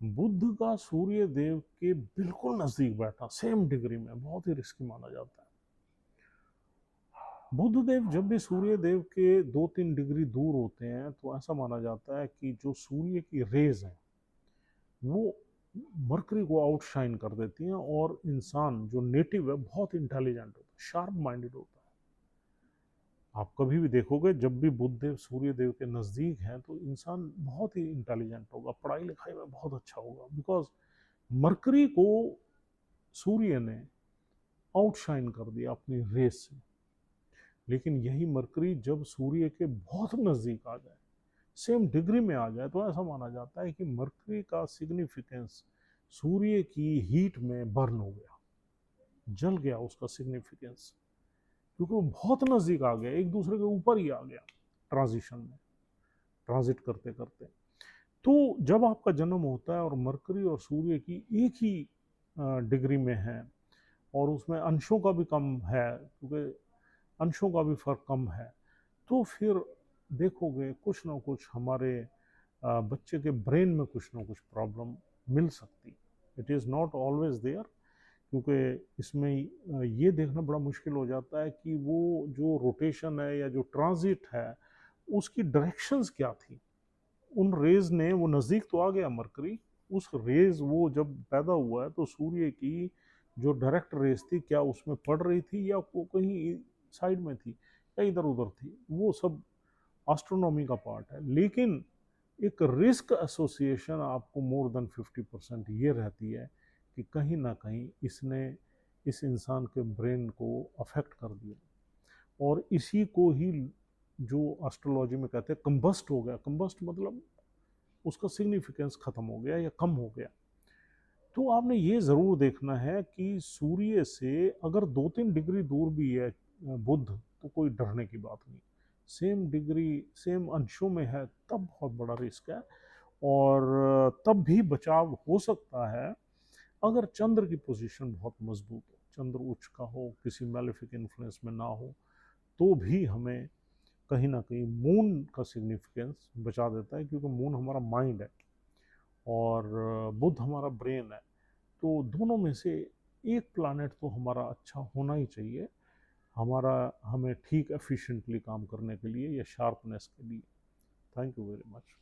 बुध का सूर्य देव के बिल्कुल नजदीक बैठा सेम डिग्री में बहुत ही रिस्की माना जाता है। बुध देव जब भी सूर्य देव के 2-3 डिग्री दूर होते हैं तो ऐसा माना जाता है कि जो सूर्य की रेज है वो मरकरी को आउटशाइन कर देती हैं और इंसान जो नेटिव है बहुत इंटेलिजेंट होता है, शार्प माइंडेड होता है। आप कभी भी देखोगे जब भी बुध देव सूर्य देव के नज़दीक हैं तो इंसान बहुत ही इंटेलिजेंट होगा, पढ़ाई लिखाई में बहुत अच्छा होगा, बिकॉज मरकरी को सूर्य ने आउटशाइन कर दिया अपनी रेस से। लेकिन यही मरकरी जब सूर्य के बहुत नज़दीक आ जाए, सेम डिग्री में आ जाए, तो ऐसा माना जाता है कि मरकरी का सिग्निफिकेंस सूर्य की हीट में बर्न हो गया, जल गया उसका सिग्निफिकेंस, क्योंकि वो बहुत नज़दीक आ गया, एक दूसरे के ऊपर ही आ गया ट्रांजिशन में, ट्रांजिट करते करते। तो जब आपका जन्म होता है और मरकरी और सूर्य की एक ही डिग्री में है और उसमें अंशों का भी कम है, क्योंकि अंशों का भी फर्क कम है, तो फिर देखोगे कुछ ना कुछ हमारे बच्चे के ब्रेन में कुछ ना कुछ प्रॉब्लम मिल सकती। It is not always there, क्योंकि इसमें ये देखना बड़ा मुश्किल हो जाता है कि वो जो रोटेशन है या जो ट्रांजिट है उसकी डायरेक्शंस क्या थी। उन रेज ने, वो नज़दीक तो आ गया मरकरी, उस रेज वो जब पैदा हुआ है तो सूर्य की जो डायरेक्ट रेज थी क्या उसमें पड़ रही थी या वो कहीं साइड में थी या इधर उधर थी, वो सब एस्ट्रोनॉमी का पार्ट है। लेकिन एक रिस्क एसोसिएशन आपको मोर देन 50% ये रहती है कि कहीं ना कहीं इसने इस इंसान के ब्रेन को अफेक्ट कर दिया, और इसी को ही जो एस्ट्रोलॉजी में कहते हैं कंबस्ट हो गया। कंबस्ट मतलब उसका सिग्निफिकेंस खत्म हो गया या कम हो गया। तो आपने ये ज़रूर देखना है कि सूर्य से अगर 2-3 डिग्री दूर भी है बुध, तो कोई डरने की बात नहीं। सेम डिग्री सेम अंशों में है तब बहुत बड़ा रिस्क है, और तब भी बचाव हो सकता है अगर चंद्र की पोजीशन बहुत मजबूत हो, चंद्र उच्च का हो, किसी मेलेफिक इन्फ्लुएंस में ना हो, तो भी हमें कहीं ना कहीं मून का सिग्निफिकेंस बचा देता है, क्योंकि मून हमारा माइंड है और बुध हमारा ब्रेन है। तो दोनों में से एक प्लानट तो हमारा अच्छा होना ही चाहिए, हमारा हमें ठीक एफिशिएंटली काम करने के लिए या शार्पनेस के लिए। Thank you very much.